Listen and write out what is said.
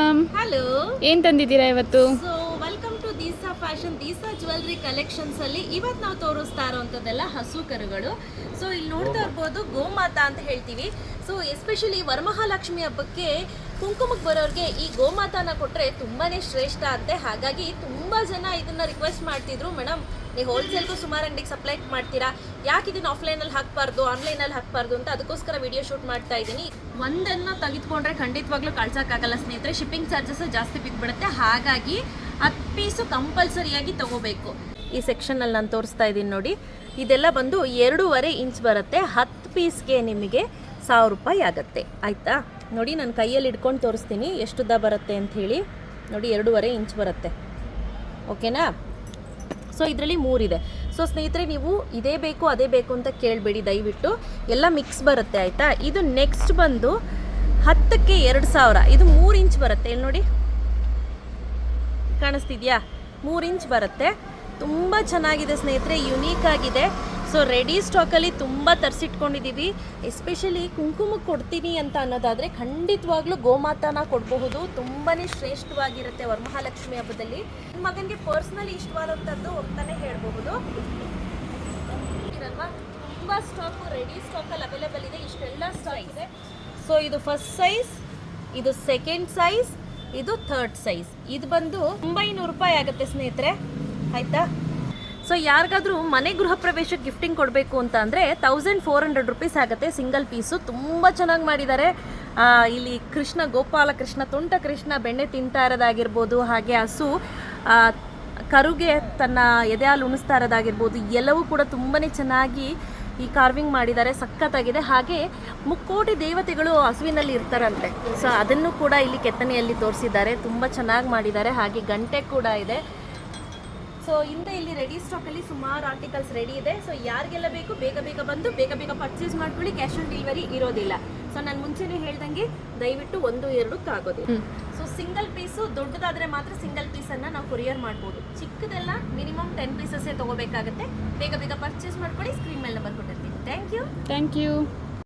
Ma'am, hello, ಏನು ತಂದಿದ್ದೀರಾ ಇವತ್ತು? So welcome to Deesa fashion, Deesa jewellery collections ಅಲ್ಲಿ ಇವತ್ತು ನಾವು ತೋರಿಸ್ತಾ ಇರೋವಂಥದ್ದೆಲ್ಲ ಹಸು ಕರುಗಳು. ಸೊ ಇಲ್ಲಿ ನೋಡ್ತಾ ಇರ್ಬೋದು ಗೋಮಾತಾ ಅಂತ ಹೇಳ್ತೀವಿ. ಸೊ ಎಸ್ಪೆಷಲಿ ವರಮಹಾಲಕ್ಷ್ಮಿ ಹಬ್ಬಕ್ಕೆ ಕುಂಕುಮಕ್ಕೆ ಬರೋರಿಗೆ ಈ ಗೋಮಾತಾನ ಕೊಟ್ಟರೆ ತುಂಬಾನೇ ಶ್ರೇಷ್ಠ ಅಂತೆ. ಹಾಗಾಗಿ ತುಂಬಾ ಜನ ಇದನ್ನ ರಿಕ್ವೆಸ್ಟ್ ಮಾಡ್ತಿದ್ರು, ಮೇಡಮ್ ನೀವು ಹೋಲ್ಸೇಲ್ಗೂ ಸುಮಾರು ಅಂಗಡಿಗೆ ಸಪ್ಲೈ ಮಾಡ್ತೀರಾ, ಯಾಕೆ ಇದನ್ನ ಆಫ್ಲೈನಲ್ಲಿ ಹಾಕಬಾರ್ದು ಆನ್ಲೈನಲ್ಲಿ ಹಾಕಬಾರ್ದು ಅಂತ ಅದಕ್ಕೋಸ್ಕರ ವಿಡಿಯೋ ಶೂಟ್ ಮಾಡ್ತಾ ಇದ್ದೀನಿ. ಒಂದನ್ನು ತೆಗೆದುಕೊಂಡ್ರೆ ಖಂಡಿತವಾಗ್ಲೂ ಕಳ್ಸೋಕ್ಕಾಗಲ್ಲ ಸ್ನೇಹಿತರೆ, ಶಿಪ್ಪಿಂಗ್ ಚಾರ್ಜಸ್ ಜಾಸ್ತಿ ಬಿದ್ದುಬಿಡುತ್ತೆ. ಹಾಗಾಗಿ 10 ಪೀಸು ಕಂಪಲ್ಸರಿಯಾಗಿ ತಗೋಬೇಕು. ಈ ಸೆಕ್ಷನಲ್ಲಿ ನಾನು ತೋರಿಸ್ತಾ ಇದ್ದೀನಿ ನೋಡಿ, ಇದೆಲ್ಲ ಬಂದು 2.5 ಇಂಚ್ ಬರುತ್ತೆ. 10 ಪೀಸ್ಗೆ ನಿಮಗೆ 1000 ರೂಪಾಯಿ ಆಗುತ್ತೆ. ಆಯಿತಾ? ನೋಡಿ ನಾನು ಕೈಯಲ್ಲಿ ಇಟ್ಕೊಂಡು ತೋರಿಸ್ತೀನಿ ಎಷ್ಟು ಉದ್ದ ಬರುತ್ತೆ ಅಂತ ಹೇಳಿ. ನೋಡಿ 2.5 ಇಂಚ್ ಬರುತ್ತೆ. ಓಕೆನಾ? ಸೊ ಇದರಲ್ಲಿ 3 ಇದೆ. ಸೊ ಸ್ನೇಹಿತರೆ, ನೀವು ಇದೇ ಬೇಕು ಅದೇ ಬೇಕು ಅಂತ ಕೇಳಬೇಡಿ ದಯವಿಟ್ಟು, ಎಲ್ಲ ಮಿಕ್ಸ್ ಬರುತ್ತೆ. ಆಯಿತಾ? ಇದು ನೆಕ್ಸ್ಟ್ ಬಂದು 10ಕ್ಕೆ 2000. ಇದು 3 ಇಂಚ್ ಬರುತ್ತೆ. ಇಲ್ಲಿ ನೋಡಿ, ಕಾಣಿಸ್ತಿದ್ಯಾ? 3 ಇಂಚ್ ಬರುತ್ತೆ. ತುಂಬ ಚೆನ್ನಾಗಿದೆ ಸ್ನೇಹಿತರೆ, ಯುನೀಕ್ ಆಗಿದೆ. ಸೊ ರೆಡಿ ಸ್ಟಾಕಲ್ಲಿ ತುಂಬ ತರಿಸಿಟ್ಕೊಂಡಿದ್ದೀವಿ. ಎಸ್ಪೆಷಲಿ ಕುಂಕುಮಕ್ಕೆ ಕೊಡ್ತೀನಿ ಅಂತ ಅನ್ನೋದಾದರೆ ಖಂಡಿತವಾಗ್ಲೂ ಗೋಮಾತಾನ ಕೊಡಬಹುದು. ತುಂಬಾ ಶ್ರೇಷ್ಠವಾಗಿರುತ್ತೆ ವರಮಹಾಲಕ್ಷ್ಮಿ ಹಬ್ಬದಲ್ಲಿ. ನಿಮ್ಮ ಮಗನಿಗೆ ಪರ್ಸ್ನಲಿ ಇಷ್ಟವಾದಂಥದ್ದು ಅಂತಲೇ ಹೇಳಬಹುದು. ಇರಲ್ವಾ? ತುಂಬ ಸ್ಟಾಕು ರೆಡಿ ಸ್ಟಾಕಲ್ಲಿ ಅವೈಲೇಬಲ್ ಇದೆ. ಇಷ್ಟೆಲ್ಲ ಸ್ಟಾಕ್ ಇದೆ. ಸೊ ಇದು ಫಸ್ಟ್ ಸೈಜ್, ಇದು ಸೆಕೆಂಡ್ ಸೈಜ್, ಇದು ಥರ್ಡ್ ಸೈಜ್. ಇದು ಬಂದು 900 ರೂಪಾಯಿ ಆಗುತ್ತೆ ಸ್ನೇಹಿತರೆ. ಆಯಿತಾ? ಸೊ ಯಾರಿಗಾದ್ರೂ ಮನೆ ಗೃಹ ಪ್ರವೇಶಕ್ಕೆ ಗಿಫ್ಟಿಂಗ್ ಕೊಡಬೇಕು ಅಂತ ಅಂದರೆ 1400 ರುಪೀಸ್ ಆಗುತ್ತೆ ಸಿಂಗಲ್ ಪೀಸು. ತುಂಬ ಚೆನ್ನಾಗಿ ಮಾಡಿದ್ದಾರೆ. ಇಲ್ಲಿ ಕೃಷ್ಣ, ಗೋಪಾಲ ಕೃಷ್ಣ, ತುಂಟ ಕೃಷ್ಣ ಬೆಣ್ಣೆ ತಿಂತಾ ಇರೋದಾಗಿರ್ಬೋದು, ಹಾಗೆ ಹಸು ಕರುಗೆ ತನ್ನ ಎದೆ ಹಾಲು ಉಣಿಸ್ತಾ ಇರೋದಾಗಿರ್ಬೋದು, ಎಲ್ಲವೂ ಕೂಡ ತುಂಬಾ ಚೆನ್ನಾಗಿ ಈ ಕಾರ್ವಿಂಗ್ ಮಾಡಿದ್ದಾರೆ. ಸಖತ್ತಾಗಿದೆ. ಹಾಗೆ 3 ಕೋಟಿ ದೇವತೆಗಳು ಹಸುವಿನಲ್ಲಿ ಇರ್ತಾರಂತೆ. ಸೊ ಅದನ್ನು ಕೂಡ ಇಲ್ಲಿ ಕೆತ್ತನೆಯಲ್ಲಿ ತೋರಿಸಿದ್ದಾರೆ. ತುಂಬ ಚೆನ್ನಾಗಿ ಮಾಡಿದ್ದಾರೆ. ಹಾಗೆ ಗಂಟೆ ಕೂಡ ಇದೆ. ಸೊ ಹಿಂದೆ ಇಲ್ಲಿ ರೆಡಿ ಸ್ಟಾಕಲ್ಲಿ ಸುಮಾರು ಆರ್ಟಿಕಲ್ಸ್ ರೆಡಿ ಇದೆ. ಸೊ ಯಾರಿಗೆಲ್ಲ ಬೇಕು ಬೇಗ ಬೇಗ ಬಂದು ಬೇಗ ಬೇಗ ಪರ್ಚೇಸ್ ಮಾಡ್ಕೊಳ್ಳಿ. ಕ್ಯಾಶ್ ಆನ್ ಡೆಲಿವರಿ ಇರೋದಿಲ್ಲ. ಸೊ ನಾನು ಮುಂಚೆನೇ ಹೇಳ್ದಂಗೆ ದಯವಿಟ್ಟು 1-2 ಆಗೋದಿಲ್ಲ. ಸೊ ಸಿಂಗಲ್ ಪೀಸು ದೊಡ್ಡದಾದರೆ ಮಾತ್ರ ಸಿಂಗಲ್ ಪೀಸನ್ನು ನಾವು ಕೊರಿಯರ್ ಮಾಡ್ಬೋದು. ಚಿಕ್ಕದೆಲ್ಲ ಮಿನಿಮಮ್ 10 ಪೀಸಸ್ಸೇ ತೊಗೋಬೇಕಾಗುತ್ತೆ. ಬೇಗ ಬೇಗ ಪರ್ಚೇಸ್ ಮಾಡ್ಕೊಳ್ಳಿ. ಸ್ಕ್ರೀನ್ ಮೇಲೆ ನಂಬರ್ ಕೊಟ್ಟಿರ್ತೀನಿ. Thank you.